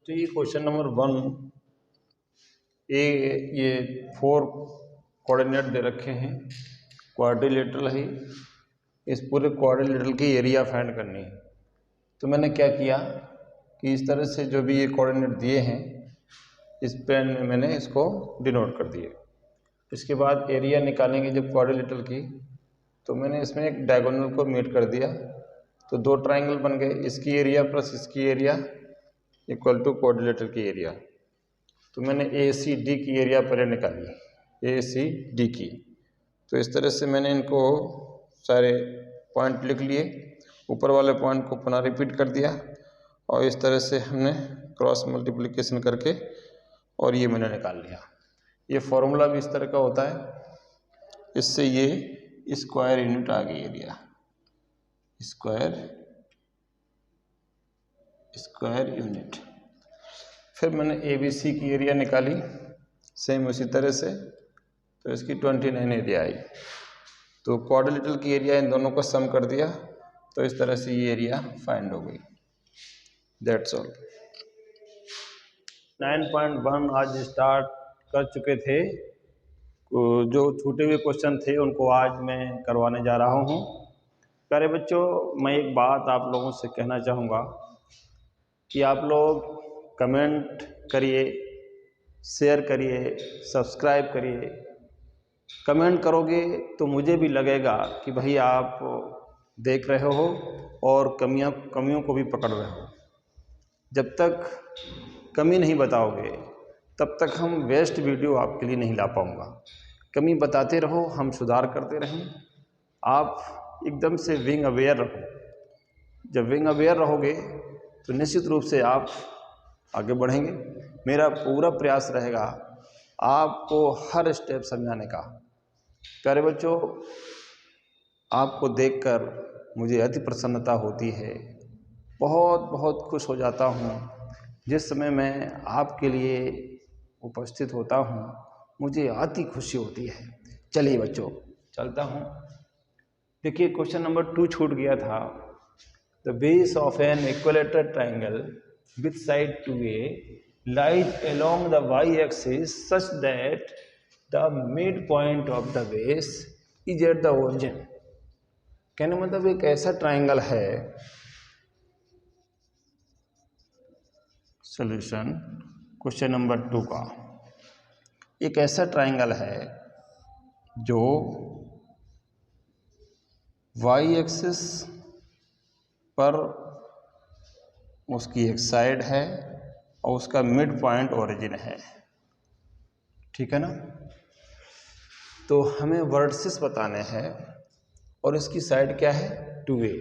तो ये question number 1 ये 4 कोऑर्डिनेट दे रखे हैं, क्वाड्रिलेटरल है। इस पूरे क्वाड्रिलेटरल की एरिया फाइंड करनी है। तो मैंने क्या किया कि इस तरह से जो भी ये कोऑर्डिनेट दिए हैं इस पेन में मैंने इसको डिनोट कर दिए। इसके बाद एरिया निकालेंगे जब क्वाड्रिलेटरल की, तो मैंने इसमें एक डायगोनल को मीट कर दिया, तो 2 ट्राइंगल बन गए। इसकी एरिया प्लस इसकी एरिया इक्वल टू क्वाड्रिलेटरल की एरिया। तो मैंने ए सी डी की एरिया पहले निकाली, ए सी डी की। तो इस तरह से मैंने इनको सारे पॉइंट लिख लिए, ऊपर वाले पॉइंट को पुनः रिपीट कर दिया और इस तरह से हमने क्रॉस मल्टीप्लिकेशन करके और ये मैंने निकाल लिया। ये फॉर्मूला भी इस तरह का होता है, इससे ये स्क्वायर यूनिट आ गई एरिया, स्क्वायर यूनिट। फिर मैंने ए बी सी की एरिया निकाली सेम उसी तरह से, तो इसकी 29 एरिया आई। तो क्वाड्रिलेटरल की एरिया इन दोनों को सम कर दिया, तो इस तरह से ये एरिया फाइंड हो गई। That's all. 9.1 आज स्टार्ट कर चुके थे, जो छूटे हुए क्वेश्चन थे उनको आज मैं करवाने जा रहा हूँ। प्यारे बच्चों, मैं एक बात आप लोगों से कहना चाहूँगा कि आप लोग कमेंट करिए, शेयर करिए, सब्सक्राइब करिए। कमेंट करोगे तो मुझे भी लगेगा कि भाई आप देख रहे हो और कमियों को भी पकड़ रहे हो। जब तक कमी नहीं बताओगे तब तक हम वेस्ट वीडियो आपके लिए नहीं ला पाऊँगा। कमी बताते रहो, हम सुधार करते रहें। आप एकदम से विंग अवेयर रहो। जब विंग अवेयर रहोगे तो निश्चित रूप से आप आगे बढ़ेंगे। मेरा पूरा प्रयास रहेगा आपको हर स्टेप समझाने का। प्यारे बच्चों, आपको देखकर मुझे अति प्रसन्नता होती है, बहुत बहुत खुश हो जाता हूँ। जिस समय मैं आपके लिए उपस्थित होता हूँ मुझे अति खुशी होती है। चलिए बच्चों, चलता हूँ। देखिए क्वेश्चन नंबर 2 छूट गया था। The base of an equilateral triangle with side 2a lies along the y-axis such that the midpoint of the base is at the origin। कहने मतलब एक ऐसा ट्राइंगल है, सॉल्यूशन क्वेश्चन नंबर 2 का, एक ऐसा ट्राइंगल है जो वाई एक्सिस पर उसकी एक साइड है और उसका मिड पॉइंट ओरिजिन है। ठीक है ना? तो हमें वर्टिसेस बताने हैं और इसकी साइड क्या है? 2a।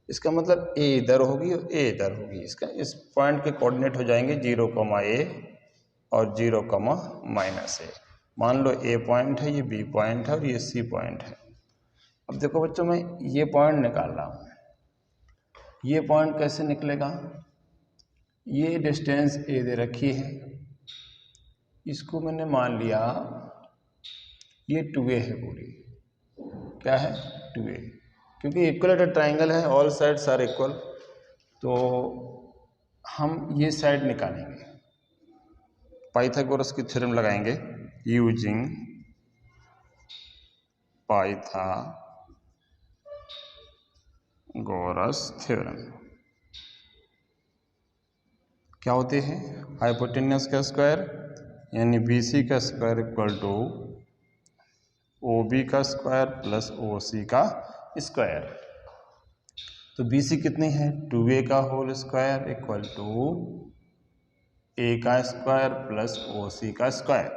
इसका मतलब a इधर होगी और a इधर होगी। इसका इस पॉइंट के कोऑर्डिनेट हो जाएंगे 0,a और 0,-a। मान लो a पॉइंट है, ये b पॉइंट है और ये c पॉइंट है। अब देखो बच्चों, मैं ये पॉइंट निकाल रहा हूँ। ये पॉइंट कैसे निकलेगा? ये डिस्टेंस a दे रखी है, इसको मैंने मान लिया ये 2a है पूरी। क्या है? 2a। क्योंकि इक्विलेटरल ट्राइंगल है, ऑल साइड्स आर इक्वल, तो हम ये साइड निकालेंगे। पाइथागोरस की थ्योरम लगाएंगे यूजिंग पाइथागोरस थ्योरम। क्या होते हैं? हाइपोटेन्यूस का स्क्वायर यानी BC का स्क्वायर इक्वल टू OB का स्क्वायर प्लस OC का स्क्वायर। तो BC कितनी है? 2a का whole square equal to a का स्क्वायर प्लस OC का स्क्वायर।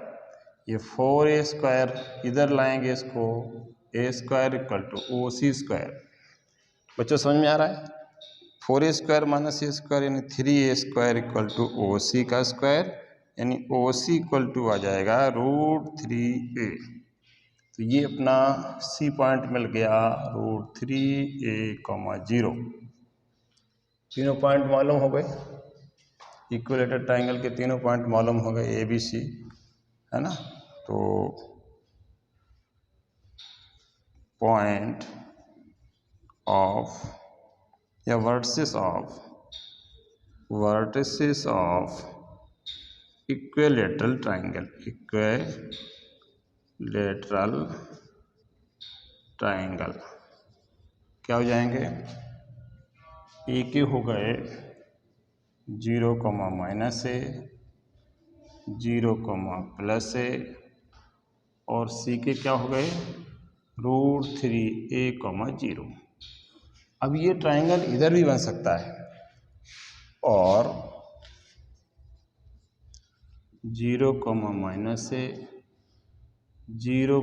ये 4a स्क्वायर इधर लाएंगे, इसको a square equal to OC square. बच्चों समझ में आ रहा है? 4a square minus a square यानी 3a square equal to OC का स्क्वायर, यानी OC इक्वल टू आ जाएगा √3a। तो ये अपना C पॉइंट मिल गया √3a, 0। तीनों पॉइंट मालूम हो गए, इक्विलेटरल ट्राइंगल के तीनों पॉइंट मालूम हो गए, A B C, है ना? तो पॉइंट ऑफ या vertices of vertices of equilateral triangle, equilateral triangle क्या हो जाएंगे? ए के हो गए 0, -a, 0, +a और सी के क्या हो गए? √3a, 0। अब ये ट्राइंगल इधर भी बन सकता है और 0, -a, 0,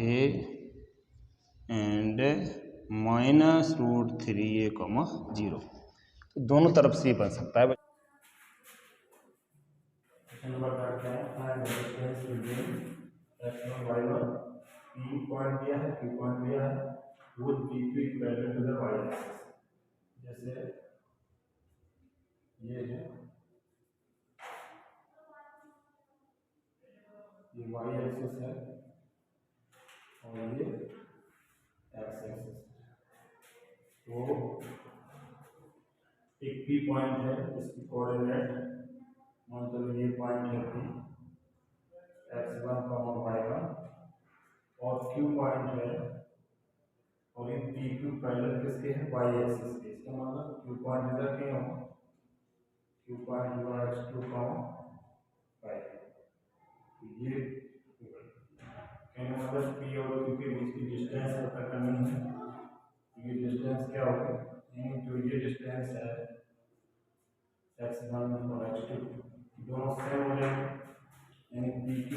a एंड -√3a, 0, तो दोनों तरफ से ये बन सकता है। पॉइंट दिया है, Q पॉइंट दिया है, वो P2 parallel to the y axis, जैसे ये है, ये y एक्सिस है और ये x एक्सिस। तो एक P पॉइंट है, इसकी कोऑर्डिनेट मान लो ये पॉइंट है P, x1, y1 और Q पॉइंट है और ये P2 पैरेलल किसके है? y एक्सिस के। इसका मतलब Q पॉइंट इधर कहीं होगा, Q पॉइंट हुआ x2, y। ये कहने मतलब P और Q के बीच की डिस्टेंस पता करनी है। ये डिस्टेंस क्या होगी? यानी जो ये डिस्टेंस है x1 और x2 दोनों सेम हो जाएंगे, यानी PQ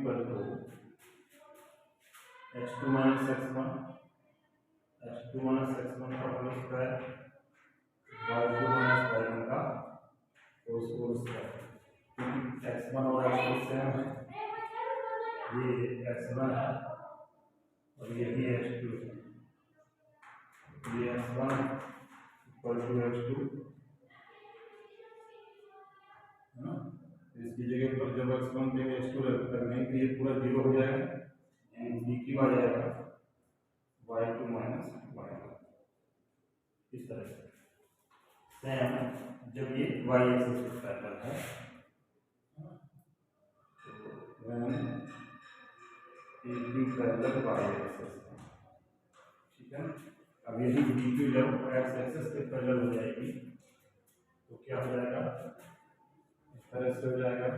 पर तो x2 - x1 का होल स्क्वायर, y2 - y1 का होल स्क्वायर। x1 और x2 सेम है, ये x1 है और ये भी x2 है, ये x1 = x2 है ना। इसकी जगह पर जब x1 देंगे x2 रखने के लिए पूरा 0 हो जाएगा, यानी PQ आ जाएगा y2 - y1 इस तरह से। सेम जब ये y एक्सिस पे पैरेलल है, PQ पैरेलल y एक्सिस, ठीक है। अब यही PQ जब x एक्सिस पे पैरेलल हो जाएगी तो क्या हो जाएगा? इस तरह से हो जाएगा,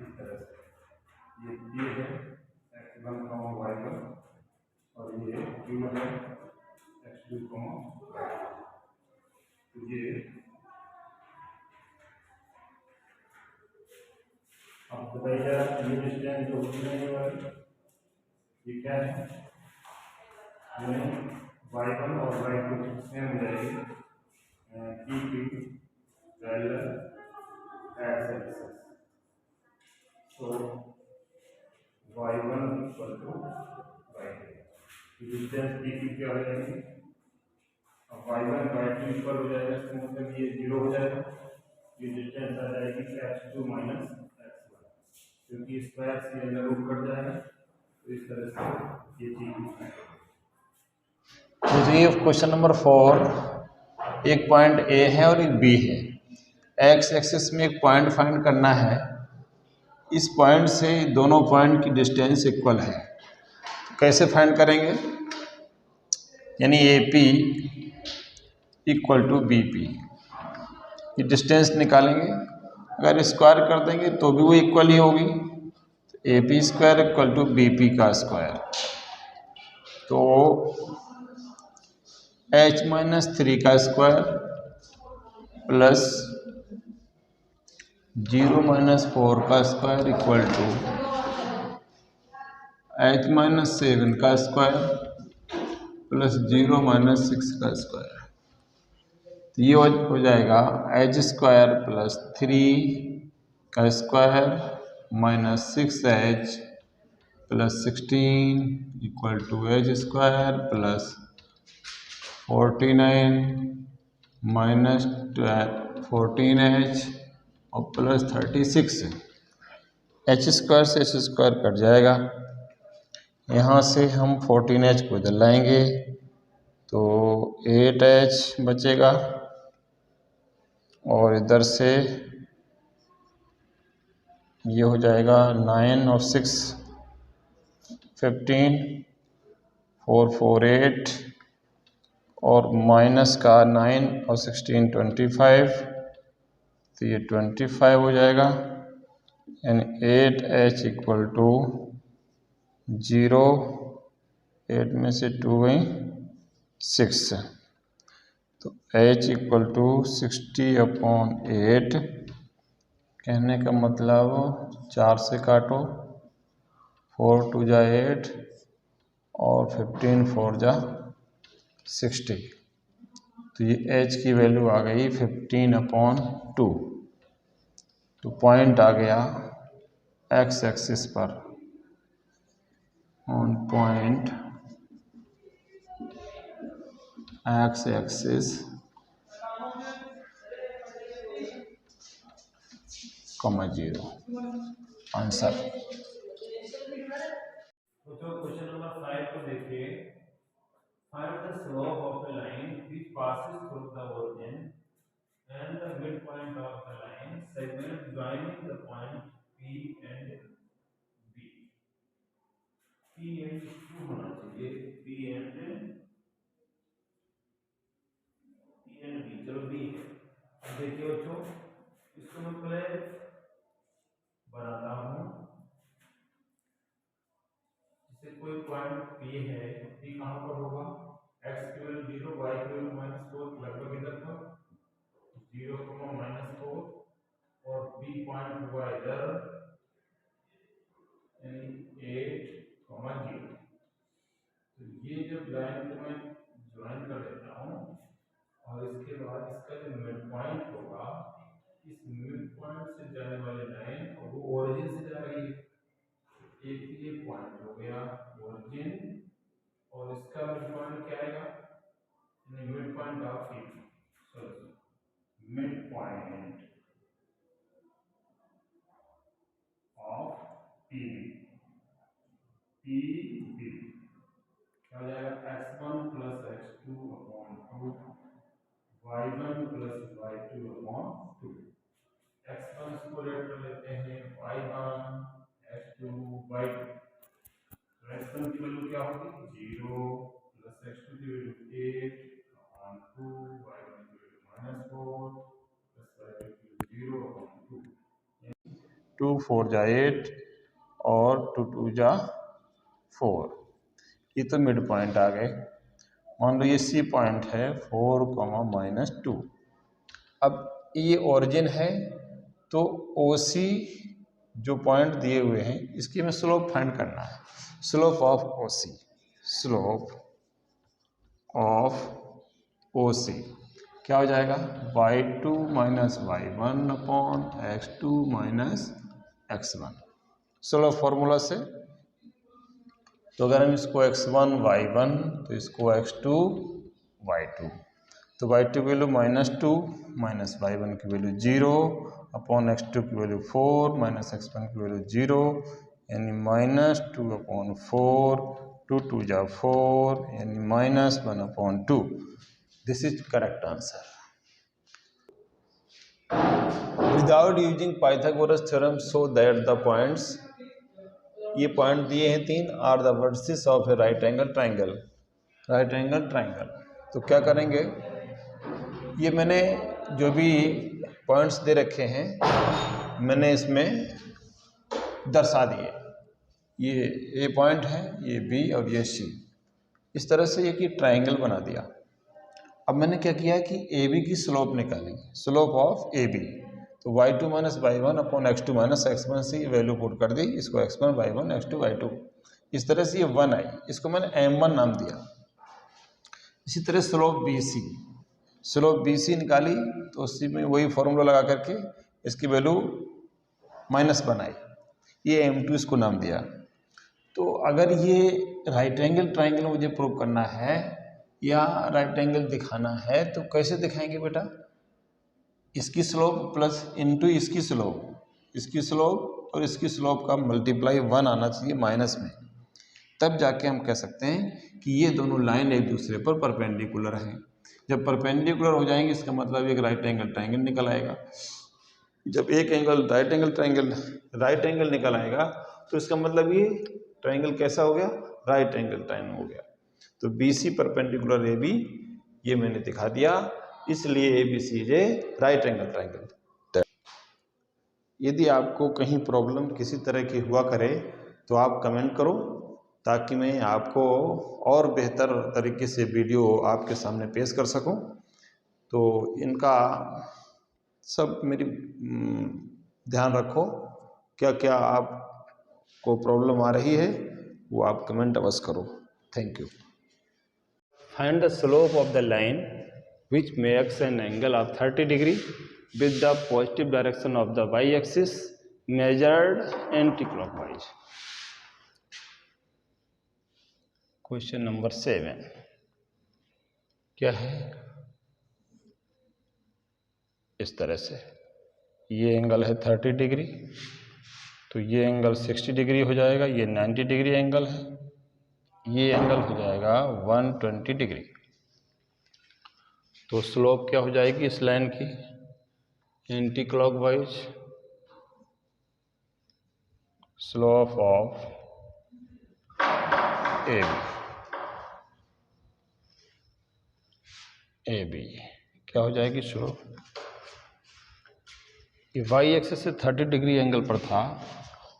इस तरह से। ये है x1, y1 और ये Q है x2, y। तो ये अब बताइए ये डिस्टेंस जो होने वाली ये क्या है? y1 और y2 सेम हो जाएगी, PQ पैरेलल x एक्सिस। तो y1 = y2, डिस्टेंस PQ क्या हो जाएगी? अब y1 y2 इक्वल हो जाएगा, इसका मतलब ये 0 हो जाएगा, ये डिस्टेंस आ जाएगी x2 - x1, क्योंकि स्क्वायर से अंदर रूट कट जाएगा। तो इस तरह से ये चीज। तो ये क्वेश्चन नंबर 4, एक पॉइंट A है और एक B है। x एक्सिस में एक पॉइंट फाइंड करना है, इस पॉइंट से दोनों पॉइंट की डिस्टेंस इक्वल है। कैसे फाइंड करेंगे? यानी AP = BP, ये डिस्टेंस निकालेंगे। अगर स्क्वायर कर देंगे तो भी वो इक्वल ही होगी, AP² = BP का स्क्वायर। तो h - 3 का स्क्वायर प्लस 0 - 4 का स्क्वायर इक्वल टू h - 7 का स्क्वायर प्लस 0 - 6 का स्क्वायर। तो ये हो जाएगा h² + 3 का स्क्वायर -6h + 16 = h² + 49 - 14h और प्लस 36। h² से h² कट जाएगा, यहाँ से हम 14h को इधर लाएंगे तो तो 8h बचेगा और इधर से ये हो जाएगा 9 और 6 15 4 4 8 और माइनस का 9 और 16 25, तो ये 25 हो जाएगा यानी 8h इक्वल टू 0, 8 में से 2 गई 6, तो h इक्वल टू 60/8। कहने का मतलब 4 से काटो, 4 2 जा 8 और 15 4 जा 60, तो ये h की वैल्यू आ गई 15/2। तो पॉइंट आ गया x एक्सिस पर, on point x axis, comma 0 answer. तो क्वेश्चन नंबर 5 को देखिए। Find the slope of A line which passes through the origin and the midpoint of the line segment joining the point P and B. P and Q होना चाहिए, P and B, चलो B है। अब देखिए बच्चों, इसको मैं पहले बनाता हूँ। जैसे कोई पॉइंट P है, P कहाँ पर होगा? x की वैल्यू 0, y की वैल्यू -4, लगभग इधर पर 0, -4 और B पॉइंट हुआ इधर 8, 0। तो ये जब लाइन को मैं ज्वाइन कर देता हूँ और इसके बाद इसका जो मिड पॉइंट होगा, इस मिड पॉइंट से जाने वाली लाइन और वो ओरिजिन से जा रही है, एक ये पॉइंट हो गया ओरिजिन और इसका मिड पॉइंट क्या आएगा? Mid point of mid point of PB क्या हो जाएगा? x1 plus x2/2 y1 plus y2/2। x1 को रेट कर लेते हैं y1, x2 y2। x1 की वैल्यू क्या होगी? 0 प्लस x2 की वैल्यू 8/2, y1 की वैल्यू -4 प्लस y2 की वैल्यू 0/2। 2 4 जा 8 और 2 2 जा 4। ये तो मिड पॉइंट आ गए। मान लो ये सी पॉइंट है 4, -2। अब ये ओरिजिन है, तो OC जो पॉइंट दिए हुए हैं इसकी हमें स्लोप फाइंड करना है। Slope of OC, slope of OC क्या हो जाएगा? y2 - y1/x2 - x1। Slope formula से, तो अगर हम इसको x1 y1 तो इसको x2 y2, तो y2 की वैल्यू -2 माइनस y1 की वैल्यू 0/x2 की वैल्यू 4 माइनस x1 की वैल्यू 0, यानी -2/4, 2 2 जा 4 यानी -1/2। This is correct answer. Without using Pythagoras theorem show that the points, ये पॉइंट दिए हैं 3, are the vertices of a right angle triangle. Right angle triangle, तो क्या करेंगे? ये मैंने जो भी पॉइंट्स दे रखे हैं मैंने इसमें दर्शा दिए। ये ए पॉइंट है, ये बी और ये सी। इस तरह से एक ट्राइंगल बना दिया। अब मैंने क्या किया कि ए बी की स्लोप निकाली, स्लोप ऑफ ए बी। तो y2 - y1/x2 - x1 से ये वैल्यू पुट कर दी, इसको x1 y1 x2 y2। इस तरह से ये 1 आई, इसको मैंने m1 नाम दिया। इसी तरह स्लोप BC, स्लोप BC निकाली, तो उसी में वही फॉर्मूला लगा करके इसकी वैल्यू -1 आई, ये m2 इसको नाम दिया। तो अगर ये राइट एंगल ट्राइंगल मुझे प्रूव करना है या राइट एंगल दिखाना है तो कैसे दिखाएंगे बेटा? इसकी स्लोप प्लस इनटू इसकी स्लोप और इसकी स्लोप का मल्टीप्लाई 1 आना चाहिए माइनस में। तब जाके हम कह सकते हैं कि ये दोनों लाइन एक दूसरे पर परपेंडिकुलर हैं। जब परपेंडिकुलर हो जाएंगे इसका मतलब एक राइट एंगल ट्रायंगल निकल आएगा। जब एक एंगल राइट एंगल निकल आएगा तो इसका मतलब ये ट्रायंगल कैसा हो गया, राइट एंगल ट्रायंगल हो गया। तो BC परपेंडिकुलर AB ये मैंने दिखा दिया, इसलिए ABC is a right angle triangle. यदि आपको कहीं प्रॉब्लम किसी तरह की हुआ करे तो आप कमेंट करो, ताकि मैं आपको और बेहतर तरीके से वीडियो आपके सामने पेश कर सकूं। तो इनका सब मेरी ध्यान रखो, क्या क्या आपको प्रॉब्लम आ रही है वो आप कमेंट अवश्य करो। Thank you. Find the slope of the line which makes an angle of 30 degree with the positive direction of the y-axis measured anti-clockwise. Question number 7 क्या है, इस तरह से ये एंगल है 30 डिग्री, तो ये एंगल 60 डिग्री हो जाएगा, ये 90 डिग्री एंगल है, ये एंगल हो जाएगा 120 डिग्री। तो स्लोप क्या हो जाएगी इस लाइन की, anti clockwise, slope of AB क्या हो जाएगी स्लोप, ये वाई एक्सिस से 30 डिग्री एंगल पर था,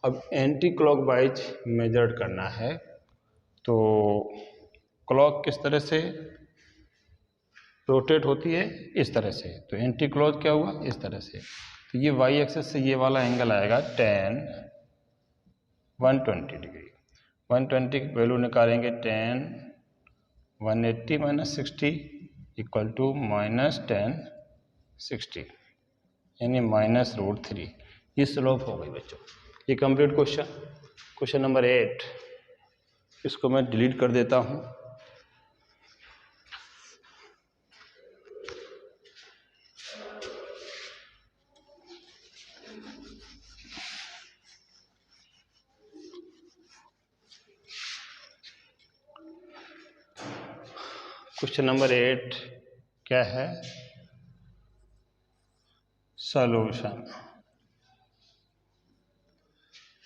अब एंटी क्लॉकवाइज मेजर्ड करना है। तो क्लॉक किस तरह से रोटेट होती है, इस तरह से, तो एंटी क्लॉक क्या हुआ इस तरह से। तो ये वाई एक्सिस से ये वाला एंगल आएगा 120 डिग्री। 120 की वैल्यू निकालेंगे 10 180 माइनस 60 इक्वल टू माइनस 10 60 यानी -√3। ये स्लोप हो गई बच्चों। ये कंप्लीट क्वेश्चन नंबर 8, इसको मैं डिलीट कर देता हूँ। क्वेश्चन नंबर 8 क्या है, solution.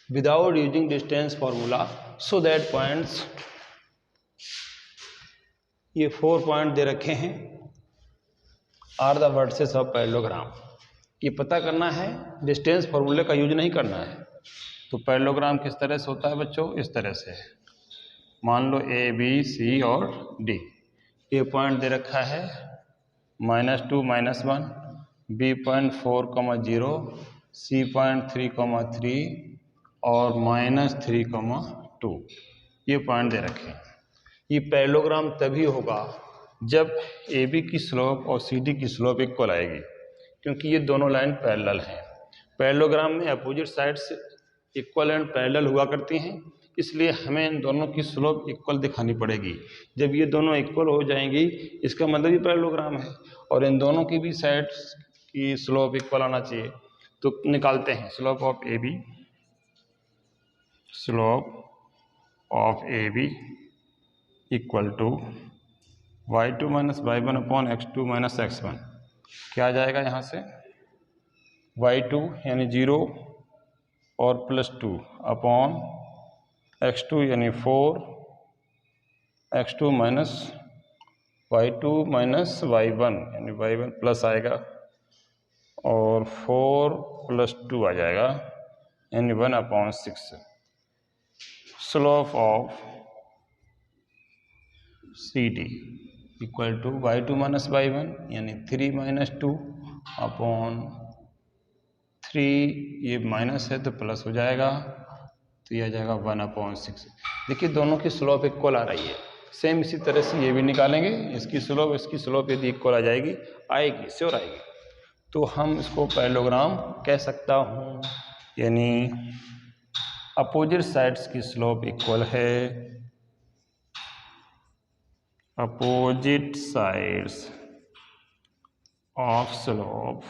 Without using distance formula so that points, ये 4 पॉइंट दे रखे हैं, are the vertices of parallelogram. ये पता करना है, डिस्टेंस फॉर्मूले का यूज नहीं करना है। तो पैरेललोग्राम किस तरह से होता है बच्चों, इस तरह से, मान लो A B C और D। ए पॉइंट दे रखा है -2 -1, B पॉइंट 4, 0, C पॉइंट 3, 3 और -3, 2, ये पॉइंट दे रखे हैं। ये पैरेललोग्राम तभी होगा जब AB की स्लोप और CD की स्लोप इक्वल आएगी, क्योंकि ये दोनों लाइन पैरेलल हैं। पैरेललोग्राम में opposite sides equal and parallel हुआ करती हैं, इसलिए हमें इन दोनों की स्लोप इक्वल दिखानी पड़ेगी। जब ये दोनों इक्वल हो जाएंगी इसका मतलब ये पैरेललोग्राम है, और इन दोनों की भी साइड्स की स्लोप इक्वल आना चाहिए। तो निकालते हैं slope of AB, slope of AB equal to y2 minus y1 upon x2 minus x1। क्या आ जाएगा यहाँ से, y2 यानी 0 और +2 अपॉन x2 यानी 4, x2 minus y2 minus y1 यानी y1 प्लस आएगा, और 4 + 2 आ जाएगा यानी 1/6। Slope of CD equal to y2 minus y1 यानी 3 - 2 अपॉन 3, ये माइनस है तो प्लस हो जाएगा, तो ये आ जाएगा 1/6। देखिए दोनों की स्लोप इक्वल आ रही है। सेम इसी तरह से ये भी निकालेंगे, इसकी स्लोप यदि इक्वल आ जाएगी, आएगी श्योर आएगी, तो हम इसको पैरेललोग्राम कह सकता हूँ, यानी अपोजिट साइड्स की स्लोप इक्वल है, opposite sides of slope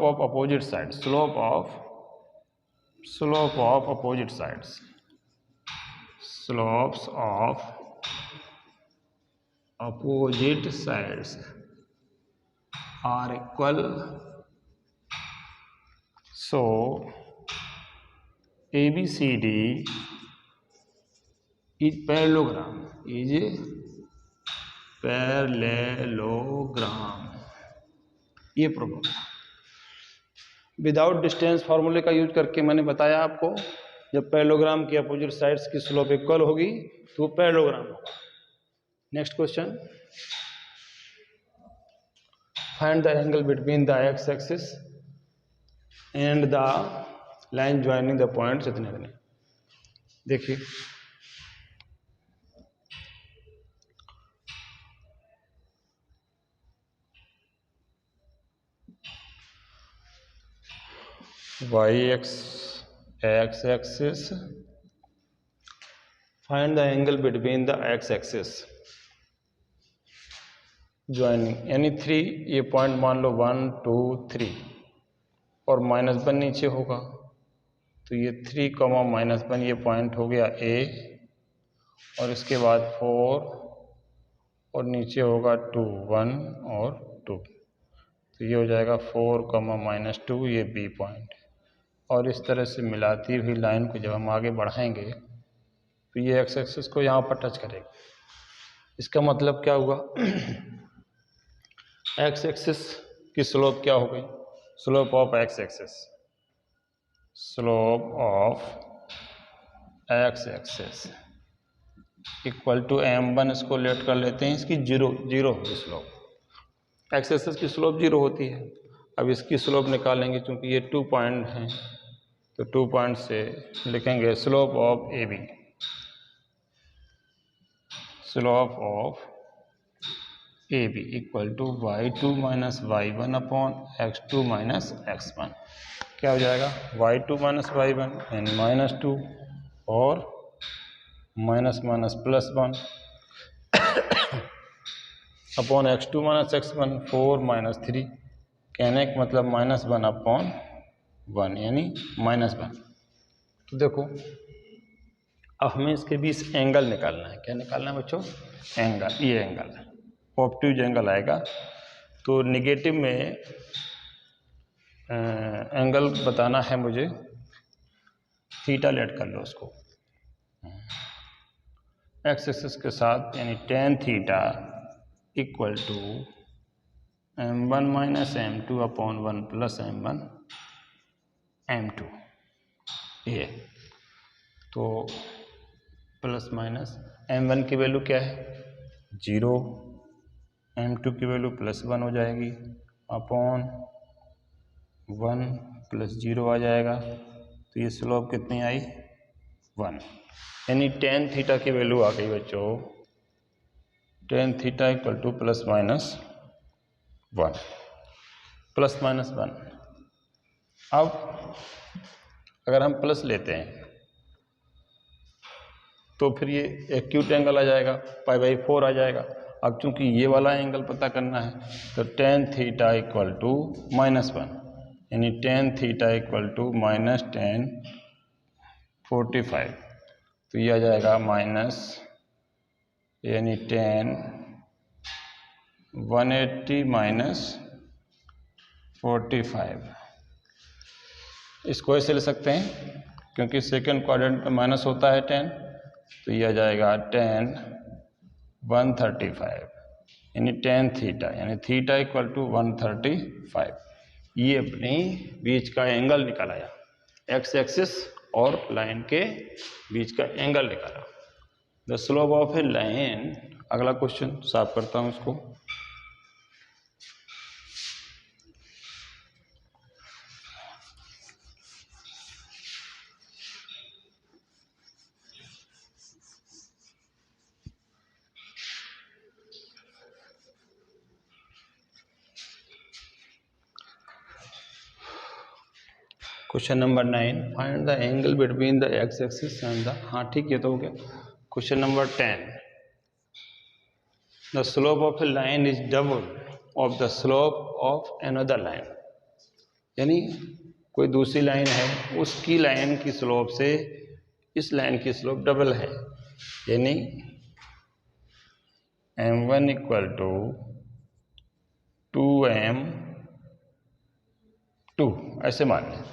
of opposite side, slope of slope of opposite sides, slopes of opposite sides are equal, so ABCD is parallelogram, is a parallelogram। ये problem without distance फार्मूले का use करके मैंने बताया आपको, जब parallelogram की opposite sides की स्लोप इक्वल होगी तो वो पैरेललोग्राम होगा। Next question, find the angle between the x axis and the line joining the point इतने बने। देखिए y x axis, find the angle between the x axis joining यानी 3, ये पॉइंट मान लो 1 2 3 और -1 नीचे होगा, तो ये 3, -1 ये पॉइंट हो गया A, और इसके बाद 4 और नीचे होगा 2 1 और 2, तो ये हो जाएगा 4, -2 ये B पॉइंट। और इस तरह से मिलाती हुई लाइन को जब हम आगे बढ़ाएंगे तो ये एक्स एक्सिस को यहाँ पर टच करेगा। इसका मतलब क्या हुआ, एक्स एक्सिस की स्लोप क्या हो गई, slope of x axis, slope of x axis equal to m1, इसको लेट कर लेते हैं, इसकी जीरो होगी स्लोप। एक्स एक्सिस की स्लोप 0 होती है। अब इसकी स्लोप निकालेंगे, क्योंकि ये 2 पॉइंट हैं तो 2 पॉइंट से लिखेंगे slope of A B, slope of A B equal to y2 minus y1 upon x2 minus x1। क्या हो जाएगा, y2 माइनस y1 यानी -2 और minus +1 upon x2 minus x1 4 -3, कहने का मतलब -1 अपॉन 1 यानी -1। तो देखो अब हमें इसके बीच एंगल निकालना है। क्या निकालना है बच्चों, एंगल। ये एंगल ऑब्ट्यूज एंगल आएगा, तो निगेटिव में एंगल बताना है मुझे, थीटा लेट कर लो उसको एक्स एक्सिस के साथ, यानी tan theta equal to m1 minus m2 upon 1 plus m1 m2। ये तो प्लस माइनस m1 की वैल्यू क्या है 0, m2 की वैल्यू +1 हो जाएगी अपॉन 1 + 0 आ जाएगा, तो ये स्लोप कितनी आई 1, यानी tan थीटा की वैल्यू आ गई बच्चों, tan थीटा इक्वल टू +- 1 +-1। अब अगर हम प्लस लेते हैं तो फिर ये एक्यूट एंगल आ जाएगा, π/4 आ जाएगा। अब चूंकि ये वाला एंगल पता करना है तो tan थीटा इक्वल टू -1, यानी tan theta equal to -tan 45, तो ये आ जाएगा माइनस, यानी tan 180 - 45। इसको ऐसे ले सकते हैं क्योंकि सेकंड क्वाड्रेंट में माइनस होता है tan, तो ये आ जाएगा tan 135, यानी tan थीटा, यानी थीटा इक्वल टू 135। ये अपने बीच का एंगल निकाला, एक्स एक्सिस और लाइन के बीच का एंगल निकाला। The slope of A line, अगला क्वेश्चन साफ करता हूँ इसको। Question number 9, find the angle between the x axis and the, हाँ ठीक है तो हो गया। Question number 10, the slope of A line is double of the slope of another line, यानी कोई दूसरी लाइन है, उसकी लाइन की स्लोप से इस लाइन की स्लोप डबल है, यानी m1 इक्वल टू 2m2 ऐसे मान लें।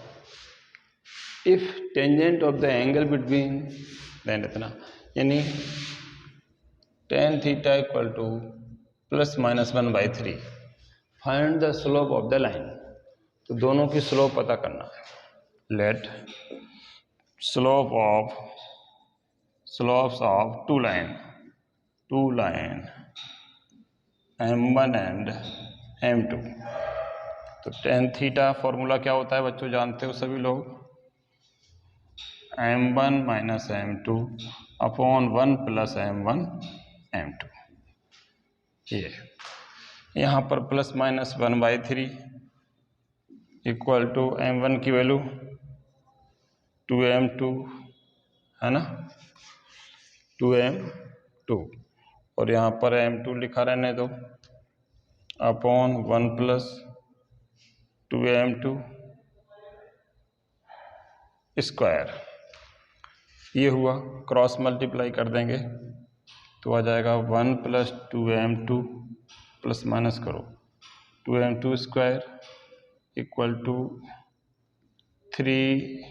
If tangent of the angle between then इतना, यानी tan theta equal to ±1/3 find the slope of the line. तो दोनों की स्लोप पता करना है। Let slopes of two line m1 and m2। तो tan थीटा फॉर्मूला क्या होता है बच्चों, जानते हो सभी लोग, m1 minus m2 upon 1 plus m1 m2। ये यहाँ पर ±1/3 इक्वल टू m1 की वैल्यू 2m2 है ना, 2m2, और यहाँ पर m2 लिखा रहने दो अपॉन 1 प्लस 2m2 स्क्वायर। ये हुआ, क्रॉस मल्टीप्लाई कर देंगे तो आ जाएगा 1 प्लस 2m2 प्लस माइनस करो 2m2 square equal to 3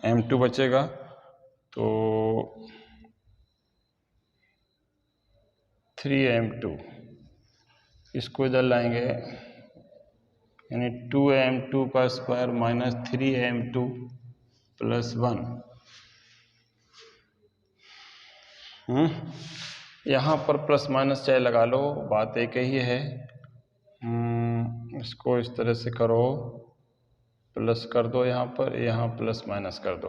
m2 बचेगा तो 3m2, इसको इधर लाएंगे यानी 2m2 का स्क्वायर माइनस 3m2 प्लस 1। यहाँ पर प्लस माइनस चाहे लगा लो, बात एक ही है। इसको इस तरह से करो, प्लस कर दो यहाँ पर, यहाँ प्लस माइनस कर दो,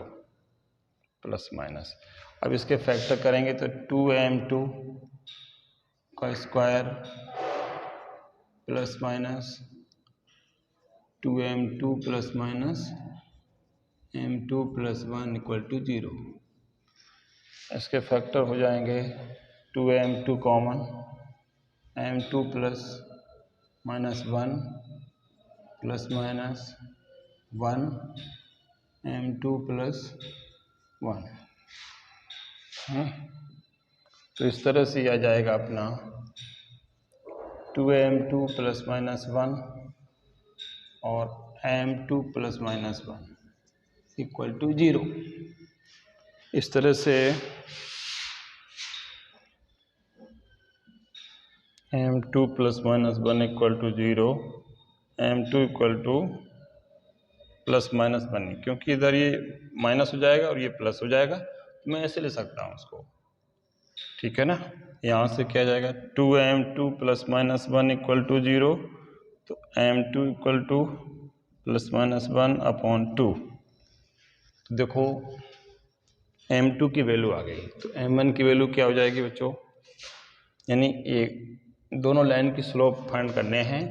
प्लस माइनस। अब इसके फैक्टर करेंगे तो 2m2 का square plus minus 2m2 plus minus m2 plus 1 equal to 0। इसके फैक्टर हो जाएंगे 2m2 common, m2 plus minus 1 plus minus 1 m2 plus 1। तो इस तरह से आ जाएगा अपना 2m2 प्लस माइनस 1 और m2 plus minus 1 equal to 0। इस तरह से m2 plus minus 1 equal to 0, m2 equal to plus minus 1, क्योंकि इधर ये माइनस हो जाएगा और ये प्लस हो जाएगा, तो मैं ऐसे ले सकता हूँ उसको, ठीक है ना। यहाँ से क्या जाएगा 2m2 plus minus 1 equal to 0, तो m2 equal to plus minus 1 upon 2। तो देखो m2 की वैल्यू आ गई, तो m1 की वैल्यू क्या हो जाएगी बच्चों, यानी ये दोनों लाइन की स्लोप फाइंड करने हैं,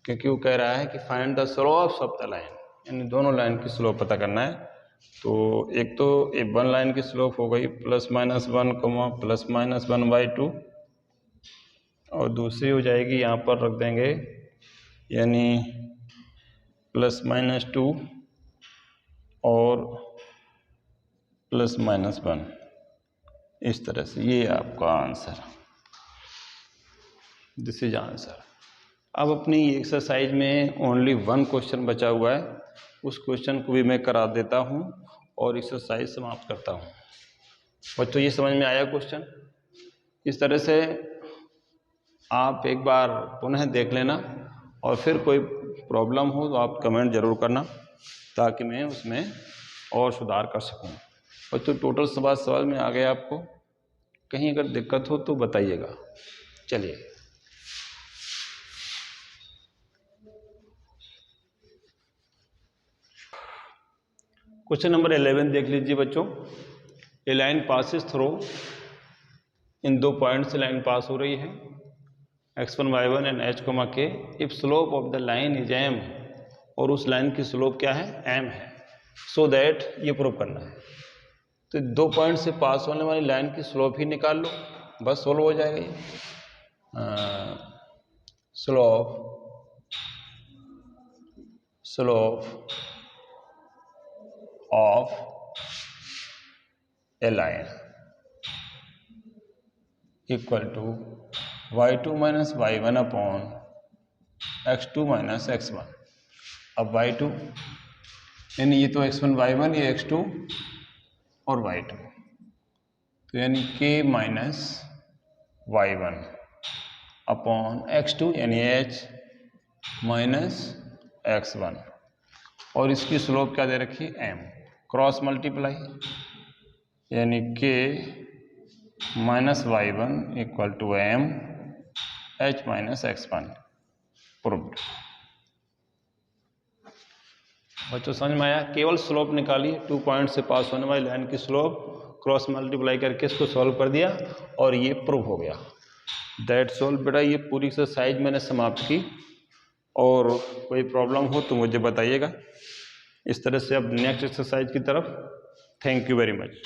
क्योंकि वो कह रहा है कि find the slopes of the line, यानी दोनों लाइन की स्लोप पता करना है। तो एक तो ये 1 लाइन की स्लोप हो गई प्लस माइनस 1 प्लस माइनस 1/2, और दूसरी हो जाएगी यहाँ पर रख देंगे यानी प्लस माइनस 2 और प्लस माइनस 1। इस तरह से ये आपका आंसर, दिस इज आंसर। अब अपनी एक्सरसाइज में ओनली 1 क्वेश्चन बचा हुआ है, उस क्वेश्चन को भी मैं करा देता हूँ और एक्सरसाइज समाप्त करता हूँ। बच्चों ये समझ में आया क्वेश्चन? इस तरह से आप एक बार पुनः देख लेना, और फिर कोई प्रॉब्लम हो तो आप कमेंट जरूर करना, ताकि मैं उसमें और सुधार कर सकूँ। बच्चों टोटल सवाल में आ गया आपको, कहीं अगर दिक्कत हो तो बताइएगा। चलिए क्वेश्चन नंबर 11 देख लीजिए बच्चों। ए लाइन पासिस थ्रू, इन 2 पॉइंट से लाइन पास हो रही है x1 y1 and h, k। If slope of the line is m, और उस लाइन की स्लोप क्या है, m है, सो दैट ये प्रूव करना है। तो 2 पॉइंट से पास होने वाली लाइन की स्लोप ही निकाल लो, बस सोल्व हो जाएगा ये। slope of a line equal to y2 minus y1 upon x2 minus x1। अब y2 यानी ये तो x1 y1, ये x2 और y2, तो यानी k minus y1 upon x2 यानी h माइनस x1, और इसकी स्लोप क्या दे रखी है m, क्रॉस मल्टीप्लाई यानी k minus y1 equal to m h minus x1 proved. बच्चों समझ में आया? केवल स्लोप निकाली, 2 पॉइंट से पास होने वाली लाइन की स्लोप क्रॉस मल्टीप्लाई करके इसको सॉल्व कर दिया और ये प्रूव हो गया। दैट्स ऑल बेटा, ये पूरी एक्सरसाइज मैंने समाप्त की, और कोई प्रॉब्लम हो तो मुझे बताइएगा। इस तरह से अब नेक्स्ट एक्सरसाइज की तरफ। Thank you very much.